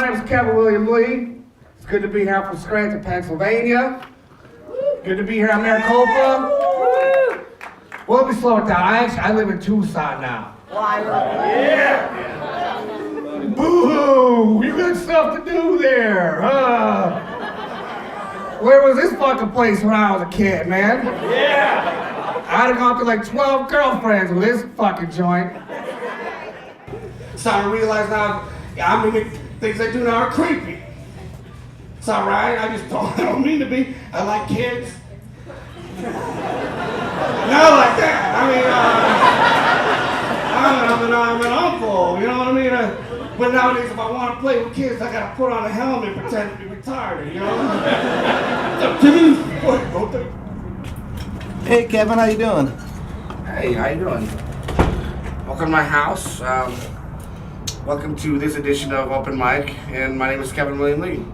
My name is Kevin William Lee. It's good to be here from Scranton, Pennsylvania. Good to be here in Maricopa. Well, let me slow it down. I live in Tucson now. Yeah. Boo-hoo! You got stuff to do there. Where was this fucking place when I was a kid, man? Yeah. I'd have gone through like 12 girlfriends with this fucking joint. Starting to realize now, things I do now are creepy. It's all right. I don't mean to be. I like kids. Not like that. I'm an uncle. You know what I mean? But nowadays, if I want to play with kids, I gotta put on a helmet and pretend to be retarded. You know? Hey, Kevin, how you doing? Hey, how you doing? Welcome to my house. Welcome to this edition of Open Mic, and my name is Kevin William Lee.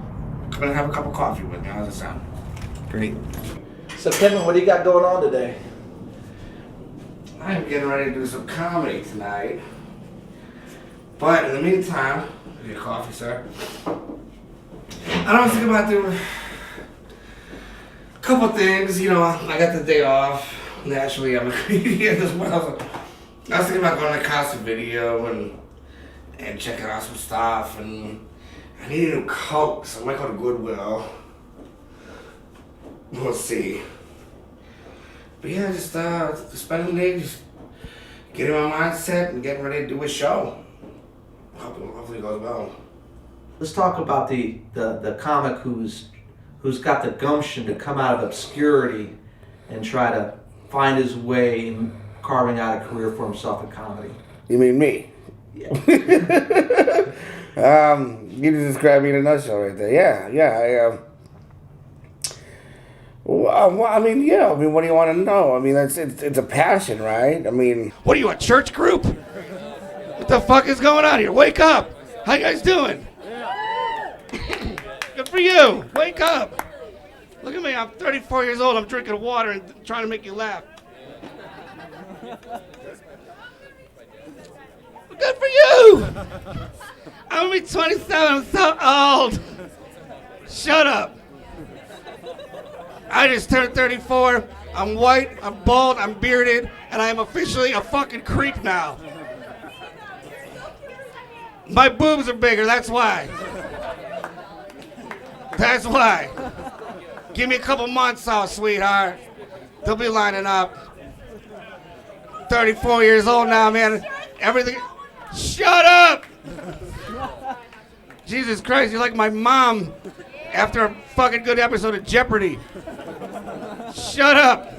Come in and have a cup of coffee with me. How does it sound? Great. So, Kevin, what do you got going on today? I'm getting ready to do some comedy tonight. But in the meantime, your coffee, sir. I was thinking about doing a couple things. You know, I got the day off. Naturally, I'm a comedian as well. So I was thinking about going to Casa Video and checking out some stuff. And I need a new coat, so I might go to Goodwill. We'll see. But yeah, just spending the day, just getting my mindset and getting ready to do a show. Hopefully it goes well. Let's talk about the comic who's got the gumption to come out of obscurity and try to find his way in carving out a career for himself in comedy. You mean me? Yeah. You just described me in a nutshell right there. Yeah. What do you want to know? I mean, it's a passion, right? I mean, what are you, a church group? What the fuck is going on here? Wake up! How you guys doing? Good for you. Wake up. Look at me. I'm 34 years old. I'm drinking water and trying to make you laugh. Good for you. I'm only 27. I'm so old. Shut up. I just turned 34. I'm white, I'm bald, I'm bearded, and I am officially a fucking creep now. My boobs are bigger, that's why. That's why. Give me a couple months off, sweetheart. They'll be lining up. 34 years old now, man. Everything. Shut up! Jesus Christ, you're like my mom after a fucking good episode of Jeopardy. Shut up!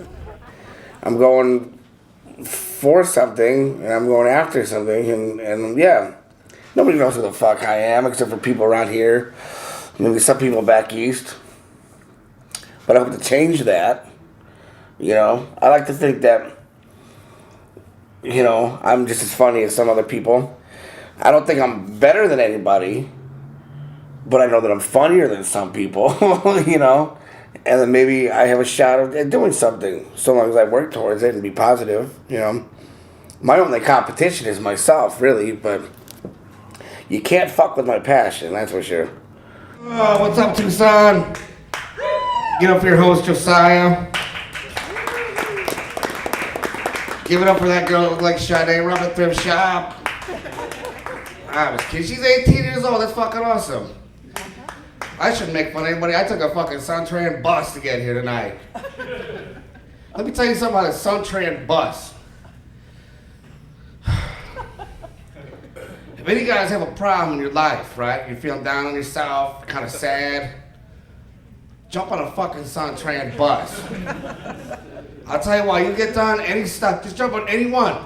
I'm going for something, and I'm going after something, and yeah. Nobody knows who the fuck I am, except for people around here. Maybe some people back east. But I hope to change that. You know, I like to think that, you know, I'm just as funny as some other people. I don't think I'm better than anybody, but I know that I'm funnier than some people, you know? And then maybe I have a shot at doing something, so long as I work towards it and be positive, you know? My only competition is myself, really, but you can't fuck with my passion, that's for sure. Oh, what's up, Tucson? Get up for your host, Josiah. Give it up for that girl that looked like Sade from the thrift shop. I was kidding. She's 18 years old. That's fucking awesome. I shouldn't make fun of anybody. I took a fucking Suntran bus to get here tonight. Let me tell you something about a Suntran bus. If any guys have a problem in your life, right? You're feeling down on yourself, kind of sad, jump on a fucking Suntran bus. I'll tell you why, you get done, any stuff, just jump on any one.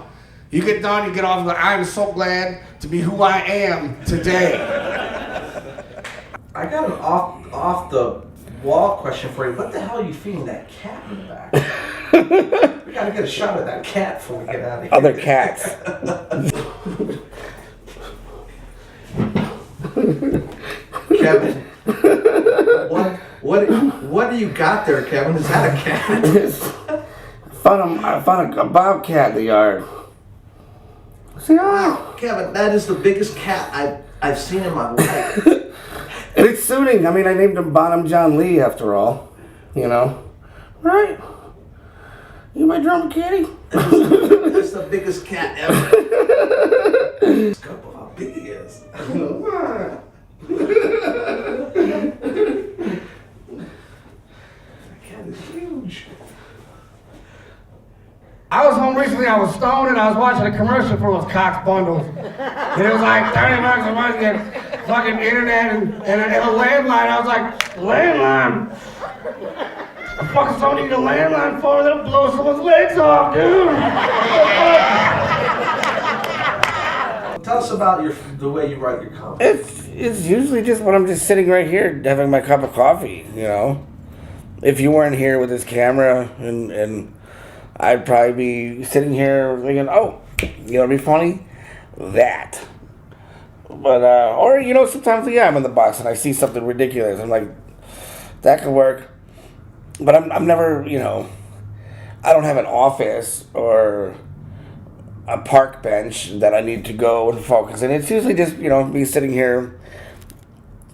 You get done, you get off, like, I'm so glad to be who I am today. I got an off the wall question for you. What the hell are you feeding that cat in the back? We gotta get a shot of that cat before we get out of here. Other cats. Kevin, what do you got there, Kevin? Is that a cat? I found a bobcat in the yard. See, wow, Kevin, that is the biggest cat I've I've seen in my life. And it's suiting. I mean, I named him Bonham John Lee after all. You know? Right? You my drum kitty? That's the biggest cat ever. Scope of how big he is. That cat is huge. I was home recently, I was stoned, and I was watching a commercial for those Cox bundles. And it was like $30 a month to get fucking internet and a landline. I was like, landline? The fuck is someone need a landline phone that'll blow someone's legs off, dude? Tell us about the way you write your comics. It's usually just when I'm just sitting right here having my cup of coffee, you know? If you weren't here with this camera and I'd probably be sitting here thinking, oh, you know, it'd be funny? That. But, or, you know, sometimes, yeah, I'm in the box and I see something ridiculous. I'm like, that could work. But I'm never, you know, I don't have an office or a park bench that I need to go and focus. And it's usually just, you know, me sitting here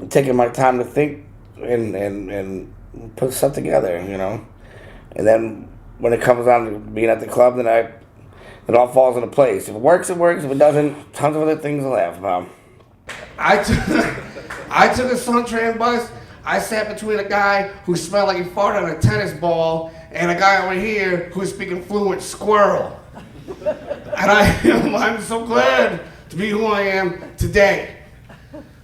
taking my time to think and put stuff together, you know. And then when it comes down to being at the club, then it all falls into place. If it works, it works. If it doesn't, tons of other things to laugh about. I took a Suntran bus. I sat between a guy who smelled like he farted on a tennis ball and a guy over here who's speaking fluent squirrel. And I'm so glad to be who I am today.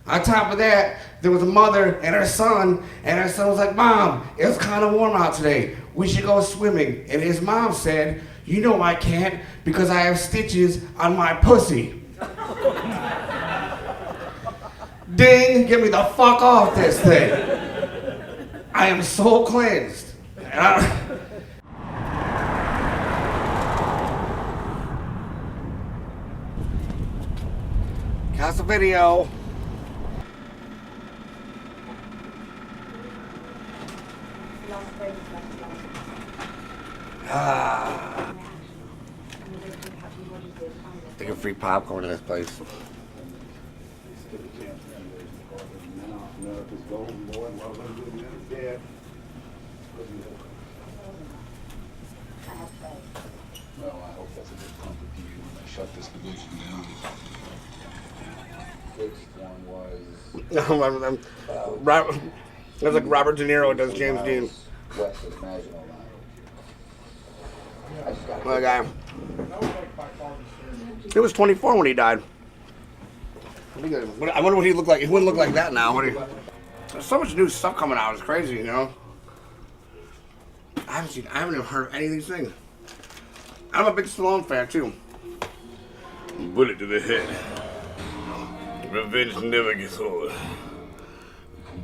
On top of that, there was a mother and her son was like, Mom, it's kind of warm out today. We should go swimming. And his mom said, you know I can't because I have stitches on my pussy. Ding, get me the fuck off this thing. I am so cleansed. Cast a video. Take a free popcorn in this place. Well, I hope that's a good comfort to you when I shut this division down. Fixed one was Robert, that's like Robert De Niro does James Dean. west of the Maginot Line. I just got My guy. He was 24 when he died. I wonder what he looked like. He wouldn't look like that now. There's so much new stuff coming out. It's crazy, you know. I haven't even heard anything sing. I'm a big Stallone fan too. Bullet to the head. Revenge never gets old.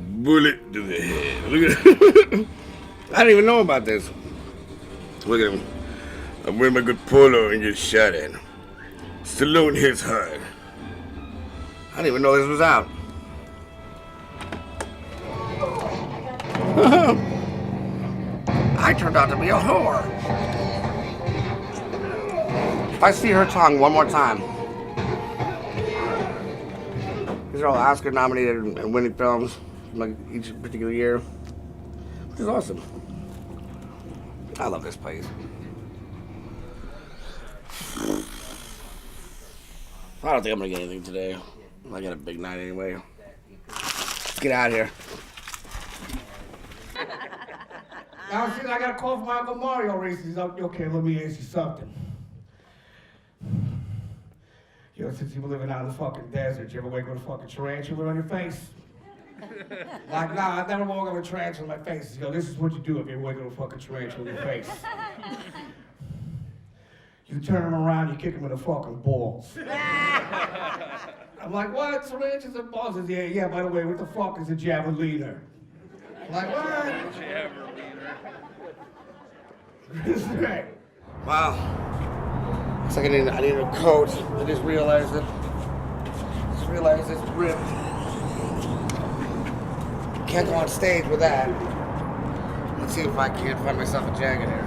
Bullet to the head. Look at it. I didn't even know about this. Look at him. I'm wearing my good polo and get shot at. Stallone hits hard. I didn't even know this was out. I turned out to be a whore. If I see her tongue one more time. These are all Oscar nominated and winning films, like each particular year. Which is awesome. I love this place. I don't think I'm gonna get anything today. I got a big night anyway. Let's get out of here. Now, see, I got a call from my Uncle Mario recently. He's like, okay, let me ask you something. You know, since you were living out in the fucking desert, you ever wake up with a fucking tarantula on your face? Like, nah, I never woke up with a tarantula on my face. Yo, this is what you do if you wake up with a fucking tarantula on your face. You turn him around, you kick him in the fucking balls. I'm like, what? Tarantulas and balls? He says, yeah, by the way, what the fuck is a javeliner? I'm like, what? Right. Wow. Looks like I need a coat. I just realized it. It's ripped. Can't go on stage with that. Let's see if I can't find myself a jacket here.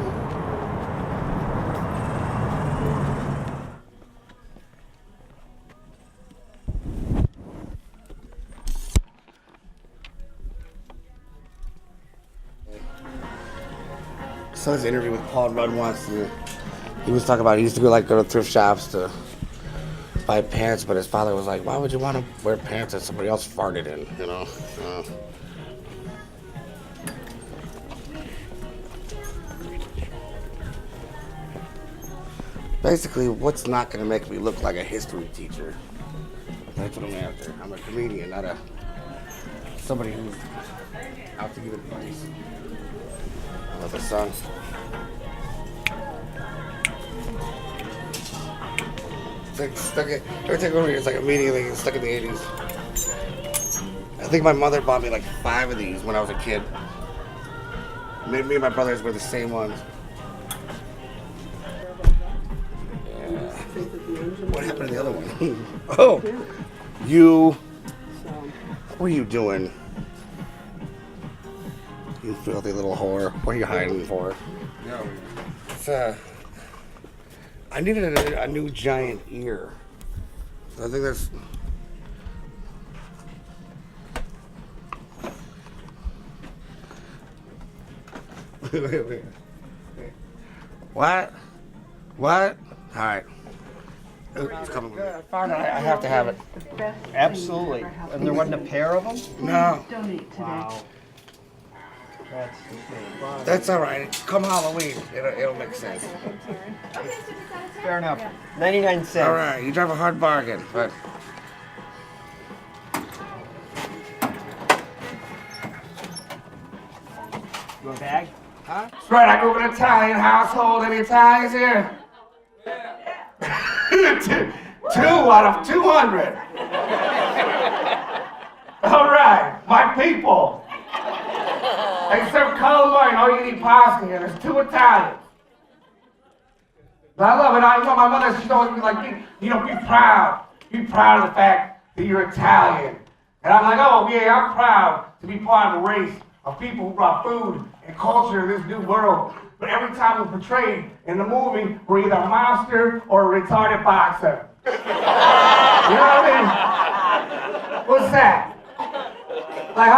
saw this interview with Paul Rudd once, and he was talking about he used to go to thrift shops to buy pants, but his father was like, "Why would you want to wear pants that somebody else farted in?" You know. Basically, what's not going to make me look like a history teacher? That's what I'm after. I'm a comedian, not somebody who's out to give advice. Another song. Everything over here is like immediately stuck in the 80s. I think my mother bought me like 5 of these when I was a kid. Me and my brothers were the same ones. What happened to the other one? Oh, what are you doing? You filthy little whore. What are you hiding for? No. It's, I needed a new giant ear. I think that's... Wait. What? All right. It's coming. I found it. I have to have it. Absolutely. And there wasn't a pair of them? No. Wow. That's all right. Come Halloween, it'll make sense. Fair enough. 99 cents. All right, you drive a hard bargain, but... You want a bag? Huh? That's right, I grew up in an Italian household. Any Italians here? Two out of 200. All right, my people. They serve calamari, all you eat pasta here. There's 2 Italians. But I love it. I know my mother, she's always be like, be proud. Be proud of the fact that you're Italian. And I'm like, oh yeah, I'm proud to be part of the race of people who brought food and culture to this new world. But every time we're portrayed in the movie, we're either a monster or a retarded boxer. You know what I mean? What's that? Like,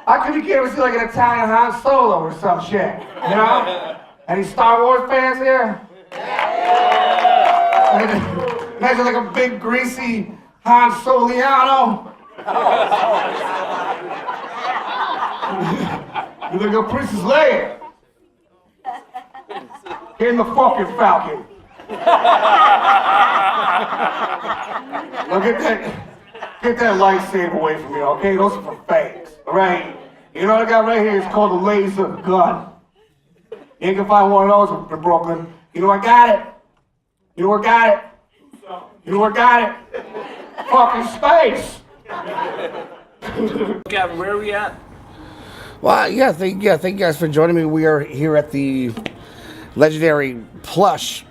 how come you can't ever see like an Italian Han Solo or some shit? You know? Any Star Wars fans here? Imagine like a big greasy Han Soliano. You look at Princess Leia. In the fucking Falcon. Now get that lightsaber away from me, okay? Those are for fakes, alright? You know what I got right here? It's called a laser gun. You ain't gonna find one of those in Brooklyn. You know I got it. You know I got it. You know I got it. Fucking space. Gavin, where are we at? Well, thank you guys for joining me. We are here at the legendary Plush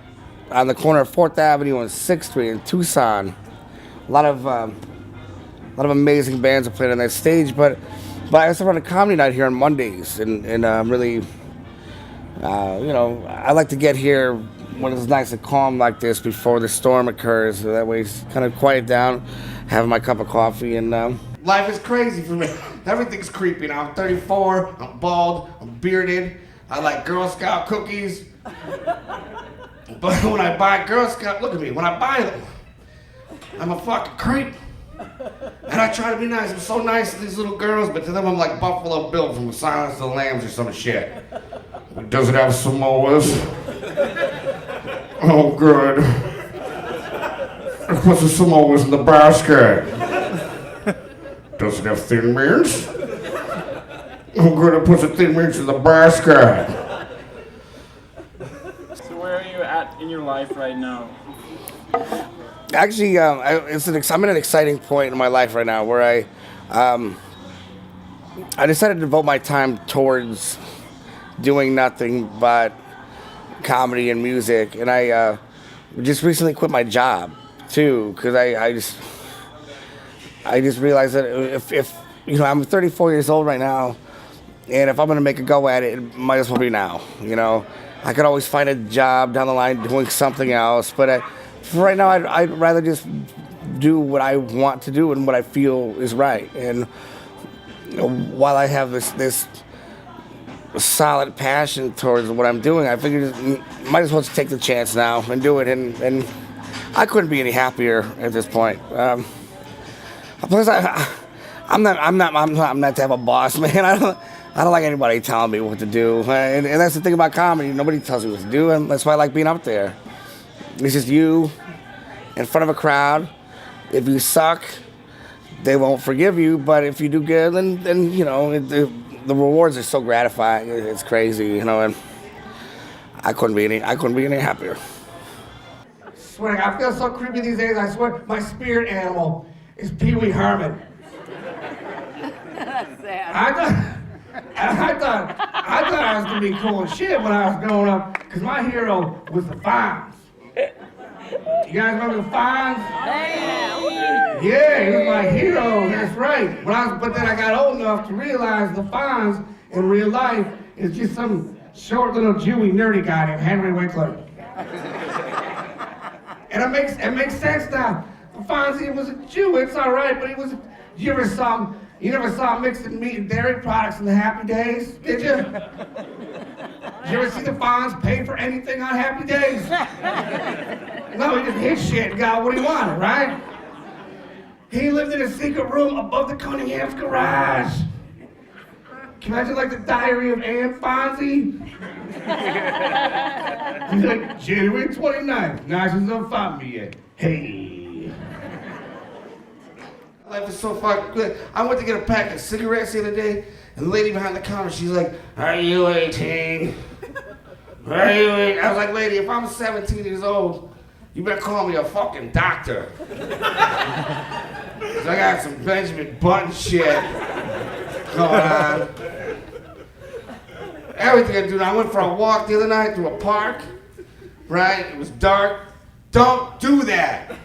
on the corner of 4th Avenue and 6th Street in Tucson. A lot of amazing bands have played on that stage, but I also run a comedy night here on Mondays, and really, I like to get here when it's nice and calm like this before the storm occurs, so that way it's kind of quiet down, have my cup of coffee, and life is crazy for me. Everything's creepy now. I'm 34, I'm bald, I'm bearded, I like Girl Scout cookies. But when I buy Girl Scout, look at me, when I buy them, I'm a fucking creep. And I try to be nice. I'm so nice to these little girls, but to them I'm like Buffalo Bill from Silence of the Lambs or some shit. Does it have Samoas? Oh, good. It puts the Samoas in the basket. Does it have Thin Mints? Oh, good. It puts the Thin Mints in the basket. So where are you at in your life right now? Actually, I'm at an exciting point in my life right now where I decided to devote my time towards doing nothing but comedy and music, and I just recently quit my job too because I just realized that if I'm 34 years old right now, and if I'm gonna make a go at it, it might as well be now. I could always find a job down the line doing something else, but for right now, I'd rather just do what I want to do and what I feel is right. And while I have this solid passion towards what I'm doing, I figured might as well just take the chance now and do it. And I couldn't be any happier at this point. Plus, I'm not to have a boss, man. I don't like anybody telling me what to do. And that's the thing about comedy. Nobody tells me what to do, and that's why I like being up there. It's just you in front of a crowd. If you suck, they won't forgive you. But if you do good, then you know the rewards are so gratifying. It's crazy, you know. And I couldn't be any happier. Swear, I feel so creepy these days. I swear, my spirit animal is Pee Wee Herman. That's sad. I thought I was gonna be cool as shit when I was growing up, cause my hero was the Fonz. You guys remember the Fonz? Yeah, he was my hero. That's right. But then I got old enough to realize the Fonz in real life is just some short little Jewy nerdy guy named Henry Winkler. And it makes sense now. The Fonzie was a Jew. It's all right, but he was. You never saw him mixing meat and dairy products in the Happy Days, did you? Did you ever see the Fonz pay for anything on Happy Days? No, he just hit shit and got what he wanted, right? He lived in a secret room above the Cunningham's garage. Can you imagine like the Diary of Anne Fonzie? He's like, January 29th, Nazis don't find me yet. Hey. Life is so fucking good. I went to get a pack of cigarettes the other day, and the lady behind the counter, she's like, "Are you 18? Are you 18?" I was like, "Lady, if I'm 17 years old, you better call me a fucking doctor." 'Cause I got some Benjamin Button shit going on. Everything I do now. I went for a walk the other night through a park, right? It was dark. Don't do that.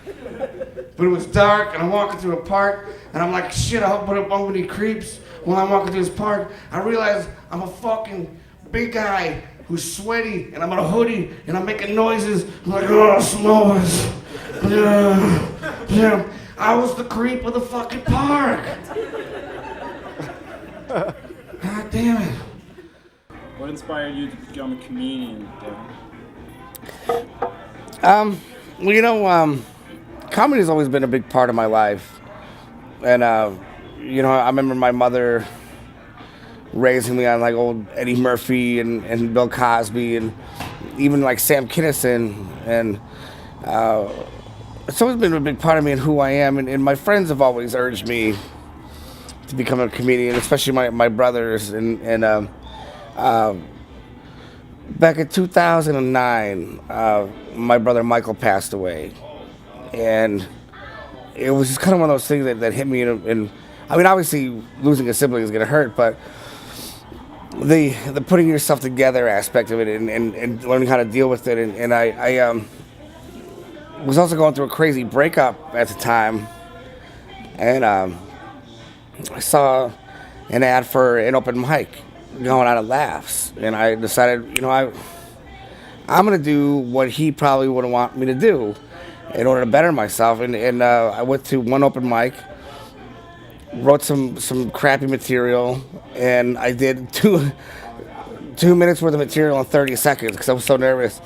But it was dark, and I'm walking through a park, and I'm like, shit, I hope I don't bump any creeps when I'm walking through this park. I realize I'm a fucking big guy who's sweaty, and I'm in a hoodie, and I'm making noises. I'm like, oh, s'mores. Yeah. I was the creep of the fucking park. God damn it. What inspired you to become a comedian, Devin? Well, you know, comedy's always been a big part of my life. And, you know, I remember my mother raising me on like old Eddie Murphy and Bill Cosby and even like Sam Kinison. And it's always been a big part of me and who I am. And my friends have always urged me to become a comedian, especially my brothers. And back in 2009, my brother Michael passed away. And it was just kind of one of those things that hit me. And I mean, obviously, losing a sibling is going to hurt, but the putting yourself together aspect of it and learning how to deal with it. And I was also going through a crazy breakup at the time. And I saw an ad for an open mic going on at Laughs. And I decided, you know, I'm going to do what he probably wouldn't want me to do in order to better myself. And I went to one open mic, wrote some crappy material, and I did two minutes worth of material in 30 seconds because I was so nervous.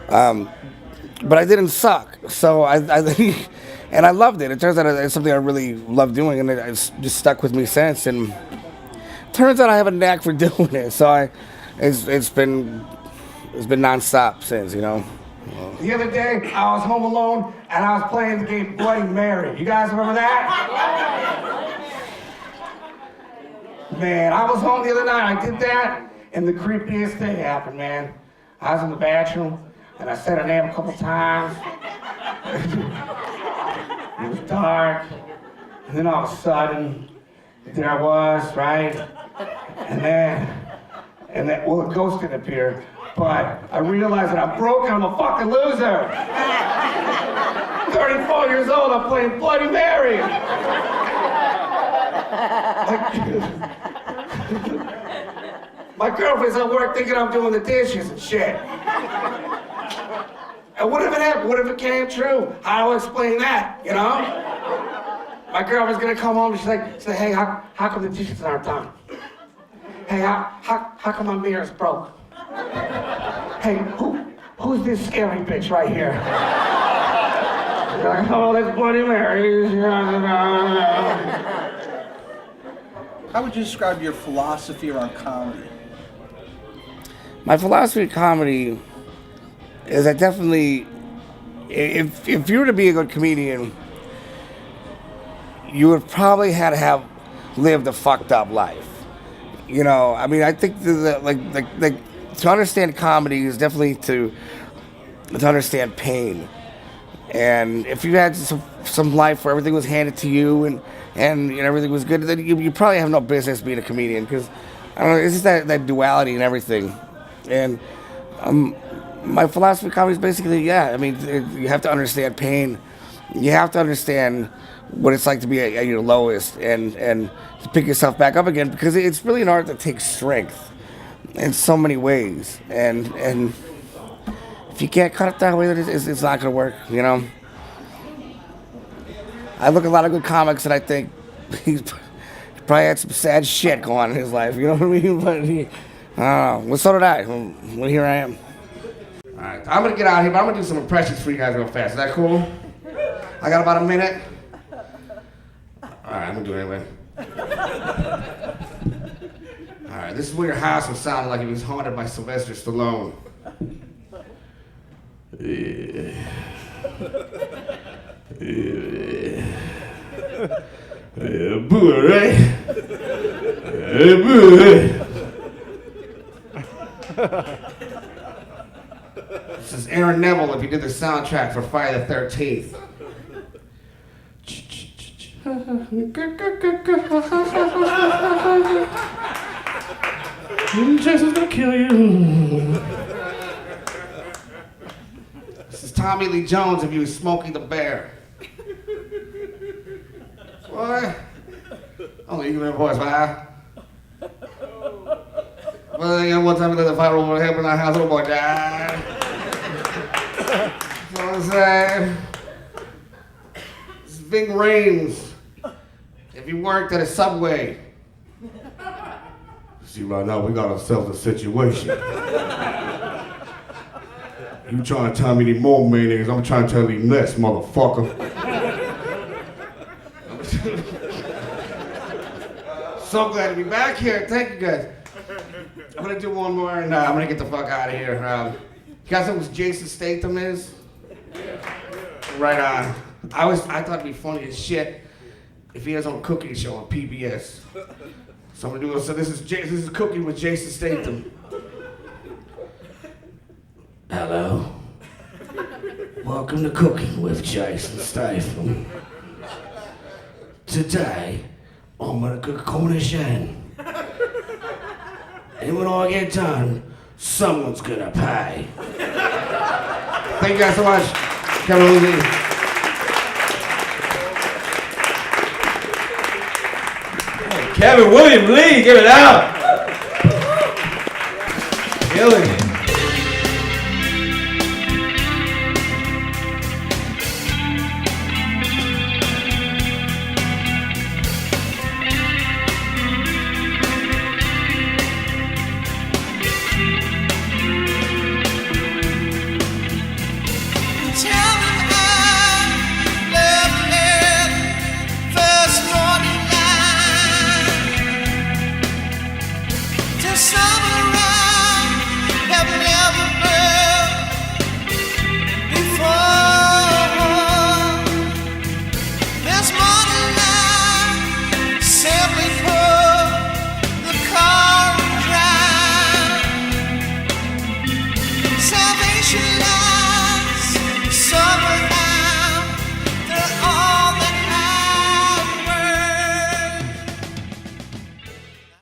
But I didn't suck. So I and I loved it. It turns out it's something I really love doing, and it's just stuck with me since. And turns out I have a knack for doing it. So it's been nonstop since, you know. The other day, I was home alone, and I was playing the game Bloody Mary. You guys remember that? Man, I was home the other night, I did that, and the creepiest thing happened, man. I was in the bathroom, and I said her name a couple times. It was dark, and then all of a sudden, there I was, right? And then, well, a ghost didn't appear. But I realized that I'm broke and I'm a fucking loser. 34 years old, I'm playing Bloody Mary. My girlfriend's at work thinking I'm doing the dishes and shit. And what if it happened? What if it came true? How do I explain that, you know? My girlfriend's gonna come home and she's like, hey, how come the dishes aren't done? Hey, how come my mirror's broke? Hey, who's this scary bitch right here? Like, oh, that's Bloody Mary. How would you describe your philosophy around comedy? My philosophy of comedy is that definitely, if you were to be a good comedian, you would probably had to have lived a fucked up life. You know, I mean, I think like to understand comedy is definitely to understand pain. And if you had some life where everything was handed to you and everything was good, then you probably have no business being a comedian, because I don't know, it's just that duality and everything. And my philosophy of comedy is basically, yeah, I mean, you have to understand pain. You have to understand what it's like to be at your lowest and to pick yourself back up again, because it's really an art that takes strength in so many ways. And if you can't cut it that way, then it's not going to work, you know? I look at a lot of good comics and I think he's probably had some sad shit going on in his life, you know what I mean? But I don't know. Well, so did I. Well, here I am. All right, I'm going to get out of here, but I'm going to do some impressions for you guys real fast. Is that cool? I got about a minute. All right, I'm going to do it anyway. All right, this is where your house would sound like it was haunted by Sylvester Stallone. Boo, right? Boo. This is Aaron Neville if he did the soundtrack for Friday the 13th. Jason's gonna kill you. This is Tommy Lee Jones if he was Smokey the Bear. What? Oh, you can hear a voice, man. Well, you know, one time we let the fire over the head when our house, little boy died. That's what I'm saying. This is Ving Rhames. If you worked at a Subway. See, right now we got ourselves a situation. You trying to tell me any more mayonnaise, I'm trying to tell you less, motherfucker. So glad to be back here. Thank you guys. I'm gonna do one more and I'm gonna get the fuck out of here. You guys know who Jason Statham is? Right on. I thought it'd be funny as shit if he has his own cooking show on PBS. So I'm gonna do it. So this is Cooking with Jason Statham. Hello. Welcome to Cooking with Jason Statham. Today, I'm gonna cook Cornish hen. And when I get done, someone's gonna pay. Thank you guys so much. Kevin Levy. Kevin William Lee, give it out. Killing it.